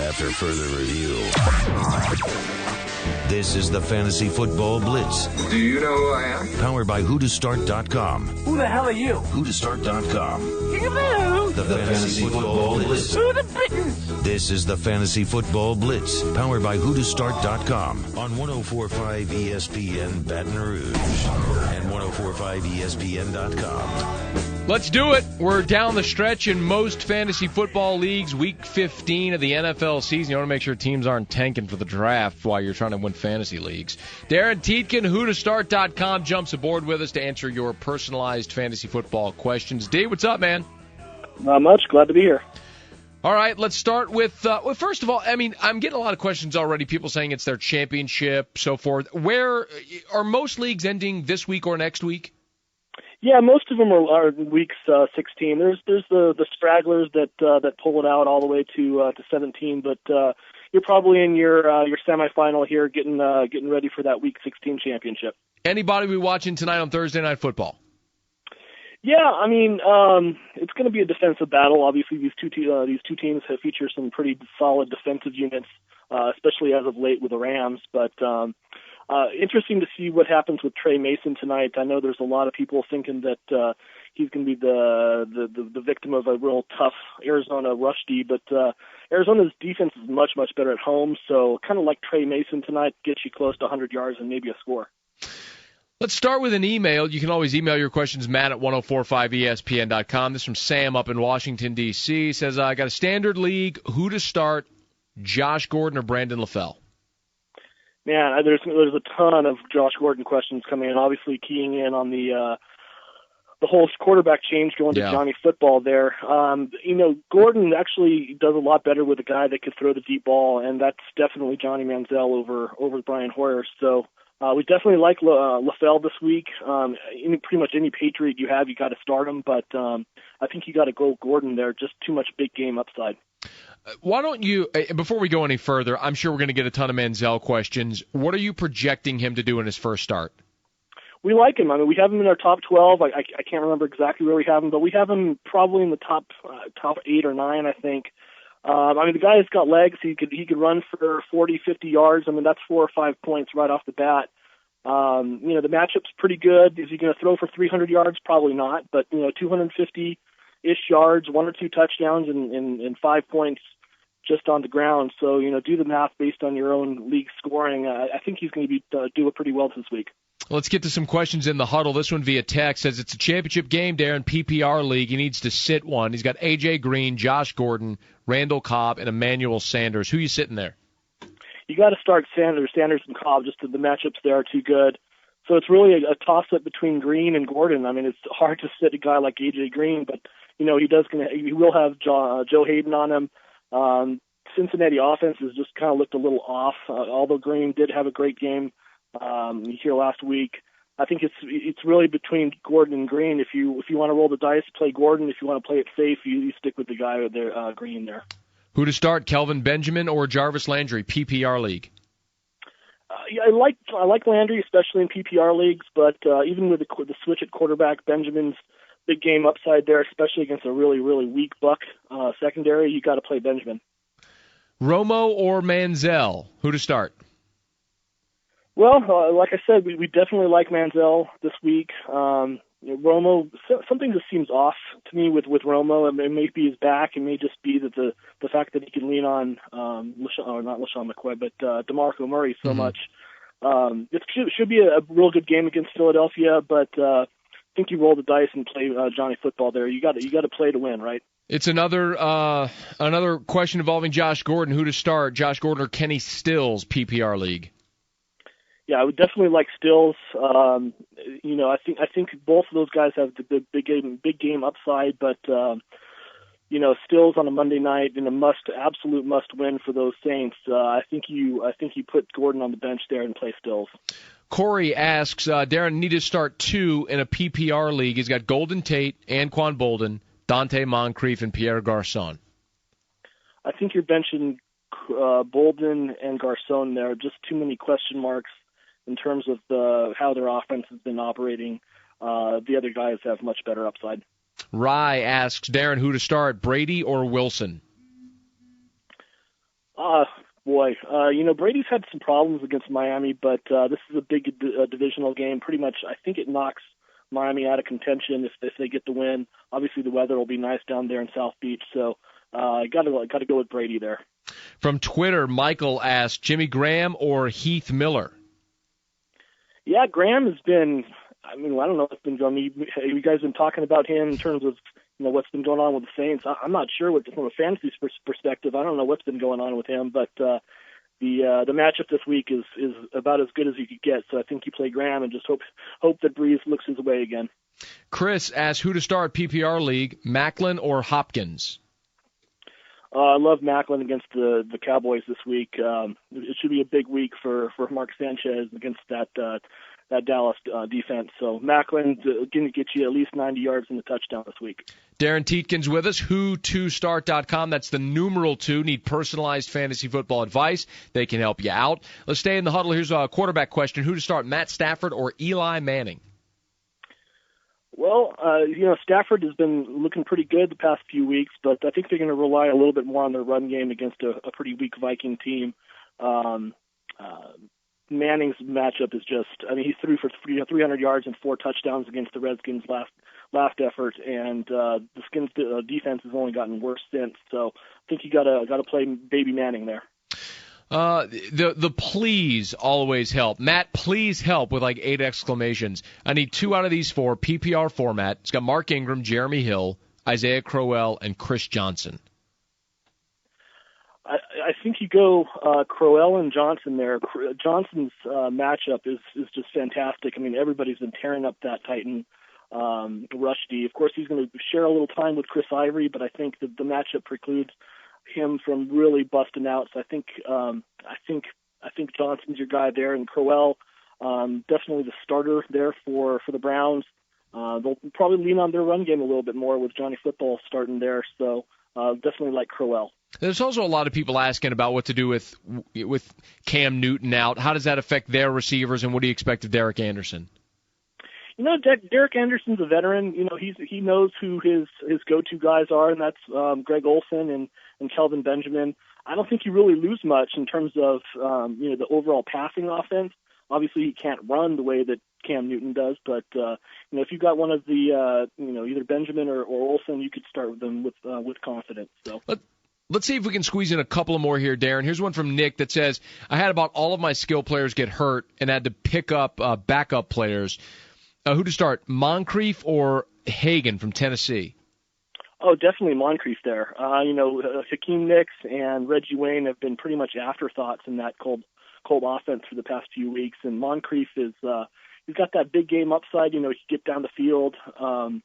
After further review, this is the Fantasy Football Blitz. Do you know who I am? Powered by whotostart.com. Who the hell are you? Whotostart.com. Who The Fantasy Football Blitz. the business? This is the Fantasy Football Blitz, powered by whotostart.com on 104.5 ESPN Baton Rouge and 104.5ESPN.com. Let's do it. We're down the stretch in most fantasy football leagues, week 15 of the NFL season. You want to make sure teams aren't tanking for the draft while you're trying to win fantasy leagues. Darren Tietkin, whotostart.com, jumps aboard with us to answer your personalized fantasy football questions. D, what's up, man? Not much. Glad to be here. All right, let's start with, well, first of all, I mean, I'm getting a lot of questions already, people saying it's their championship, so forth. Where are most leagues ending this week or next week? Yeah, most of them are weeks 16. There's the stragglers that pull it out all the way to 17, but you're probably in your semifinal here, getting ready for that week 16 championship. Anybody we watching tonight on Thursday Night Football? Yeah, I mean, it's going to be a defensive battle. Obviously, these two teams have featured some pretty solid defensive units, especially as of late with the Rams. But interesting to see what happens with Trey Mason tonight. I know there's a lot of people thinking that he's going to be the victim of a real tough Arizona rush D, but Arizona's defense is much, much better at home. So kind of like Trey Mason tonight, gets you close to 100 yards and maybe a score. Let's start with an email. You can always email your questions, Matt at 1045ESPN.com. This is from Sam up in Washington, D.C. He says, I got a standard league. Who to start, Josh Gordon or Brandon LaFell? Man, there's a ton of Josh Gordon questions coming in. Obviously, keying in on the whole quarterback change going to Johnny Football there. Gordon actually does a lot better with a guy that could throw the deep ball, and that's definitely Johnny Manziel over Brian Hoyer. So we definitely like LaFell this week. Pretty much any Patriot you have, you got to start him, but I think you got to go Gordon there. Just too much big game upside. Why don't you, before we go any further, I'm sure we're going to get a ton of Manziel questions. What are you projecting him to do in his first start? We like him. I mean, we have him in our top 12. I can't remember exactly where we have him, but we have him probably in the top 8 or 9, I think. The guy's got legs. He could run for 40, 50 yards. I mean, that's 4 or 5 points right off the bat. The matchup's pretty good. Is he going to throw for 300 yards? Probably not, but 250-ish yards, 1 or 2 touchdowns, and 5 points just on the ground. So, do the math based on your own league scoring. I think he's going to do it pretty well this week. Let's get to some questions in the huddle. This one via text says it's a championship game, Darren, PPR league. He needs to sit one. He's got A.J. Green, Josh Gordon, Randall Cobb, and Emmanuel Sanders. Who are you sitting there? You got to start Sanders and Cobb. Just the matchups there are too good. So it's really a toss-up between Green and Gordon. I mean, it's hard to sit a guy like A.J. Green, but he will have Joe Hayden on him. Cincinnati offense has just kind of looked a little off, although Green did have a great game here last week. I think it's really between Gordon and Green. If you want to roll the dice, play Gordon. If you want to play it safe, you stick with the guy there, Green there. Who to start, Kelvin Benjamin or Jarvis Landry, PPR league? I like Landry, especially in PPR leagues, but even with the switch at quarterback, Benjamin's big game upside there, especially against a really, really weak Buck secondary. You got to play Benjamin. Romo or Manziel, who to start? Well, like I said, we definitely like Manziel this week. Romo, something just seems off to me with Romo. It may be his back. It may just be that the fact that he can lean on not LaShawn McCoy, but DeMarco Murray so much. It should be a real good game against Philadelphia, but I think you roll the dice and play Johnny Football there. You got to play to win, right? It's another question involving Josh Gordon. Who to start, Josh Gordon or Kenny Stills, PPR league? Yeah, I would definitely like Stills. I think both of those guys have the big game upside, but Stills on a Monday night in a absolute must win for those Saints. I think you put Gordon on the bench there and play Stills. Corey asks, Darren, need to start 2 in a PPR league. He's got Golden Tate, Anquan Bolden, Dante Moncrief, and Pierre Garçon. I think you're benching Bolden and Garçon there. Just too many question marks in terms of how their offense has been operating. The other guys have much better upside. Rye asks, Darren, who to start, Brady or Wilson? Boy, Brady's had some problems against Miami, but this is a big divisional game. Pretty much, I think it knocks Miami out of contention if they get the win. Obviously, the weather will be nice down there in South Beach, so got to go with Brady there. From Twitter, Michael asked, Jimmy Graham or Heath Miller? Yeah, Graham has been. I don't know what's been going on. You guys been talking about him in terms of what's been going on with the Saints. I'm not sure from a fantasy perspective. I don't know what's been going on with him, but the matchup this week is about as good as you could get. So I think you play Graham and just hope that Breeze looks his way again. Chris asked who to start PPR league, Macklin or Hopkins? I love Macklin against the Cowboys this week. It should be a big week for Mark Sanchez against that Dallas defense. So Macklin going to get you at least 90 yards and a touchdown this week. Darren Tietkin's with us, who2start.com. That's the numeral 2. Need personalized fantasy football advice. They can help you out. Let's stay in the huddle. Here's a quarterback question. Who to start, Matt Stafford or Eli Manning? Well, Stafford has been looking pretty good the past few weeks, but I think they're going to rely a little bit more on their run game against a pretty weak Viking team. Manning's matchup is just, he threw for 300 yards and 4 touchdowns against the Redskins last effort, and the Skins defense has only gotten worse since. So I think you got to play baby Manning there. The please always help. Matt, please help with like 8 exclamations. I need 2 out of these 4 PPR format. It's got Mark Ingram, Jeremy Hill, Isaiah Crowell, and Chris Johnson. I think you go Crowell and Johnson there. Johnson's matchup is just fantastic. Everybody's been tearing up that Titan rush D. Of course, he's going to share a little time with Chris Ivory, but I think that the matchup precludes him from really busting out. So I think Johnson's your guy there, and Crowell definitely the starter there for the Browns. They'll probably lean on their run game a little bit more with Johnny Football starting there. So definitely like Crowell. There's also a lot of people asking about what to do with Cam Newton out. How does that affect their receivers, and what do you expect of Derek Anderson? Derek Anderson's a veteran. He knows who his go-to guys are, and that's Greg Olsen and Kelvin Benjamin. I don't think you really lose much in terms of the overall passing offense. Obviously, he can't run the way that Cam Newton does, but if you've got one of the either Benjamin or Olsen, you could start with them with confidence. So. Let's see if we can squeeze in a couple of more here, Darren. Here's one from Nick that says, I had about all of my skill players get hurt and had to pick up backup players. Who to start, Moncrief or Hagan from Tennessee? Oh, definitely Moncrief there. Hakeem Nicks and Reggie Wayne have been pretty much afterthoughts in that cold offense for the past few weeks. And Moncrief he's got that big game upside. He can get down the field. I'm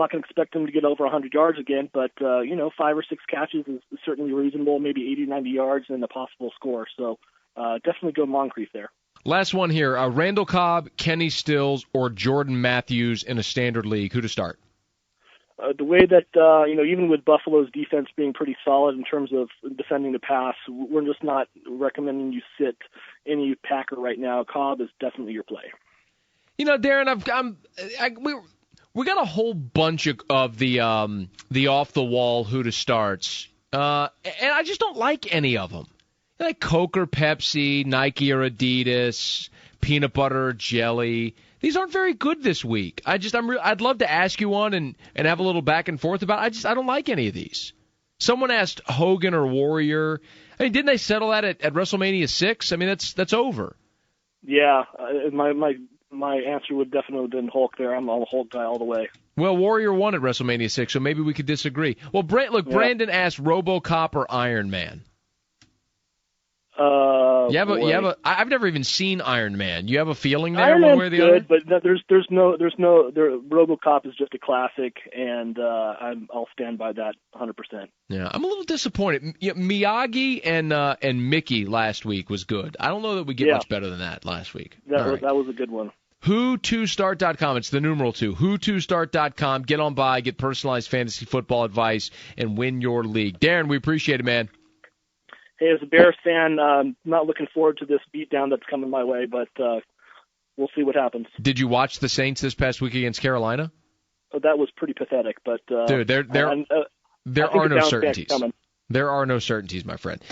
not going to expect him to get over 100 yards again, but 5 or 6 catches is certainly reasonable. Maybe 80, 90 yards and a possible score. So definitely go Moncrief there. Last one here. Randall Cobb, Kenny Stills, or Jordan Matthews in a standard league. Who to start? The way that, even with Buffalo's defense being pretty solid in terms of defending the pass, we're just not recommending you sit any Packer right now. Cobb is definitely your play. Darren, we got a whole bunch of the off the wall who to starts, and I just don't like any of them. Like Coke or Pepsi, Nike or Adidas, peanut butter or jelly. These aren't very good this week. I'd love to ask you one and have a little back and forth about it. I don't like any of these. Someone asked Hogan or Warrior. Didn't they settle that at WrestleMania 6? That's over. Yeah, my answer would definitely have been Hulk there. I'm a Hulk guy all the way. Well, Warrior won at WrestleMania 6, so maybe we could disagree. Well, Brandon asked RoboCop or Iron Man. I've never even seen Iron Man. You have a feeling there, Iron one Man's way or the good, other? but there's no RoboCop is just a classic, and I'll stand by that 100%. Yeah, I'm a little disappointed. Miyagi and Mickey last week was good. I don't know that we get much better than that last week. That was a good one. Who2start.com. It's the numeral 2. Who2start.com. Get on by, get personalized fantasy football advice, and win your league. Darren, we appreciate it, man. Hey, as a Bears fan, not looking forward to this beatdown that's coming my way, but we'll see what happens. Did you watch the Saints this past week against Carolina? Oh, that was pretty pathetic, but dude, there are no certainties. There are no certainties, my friend.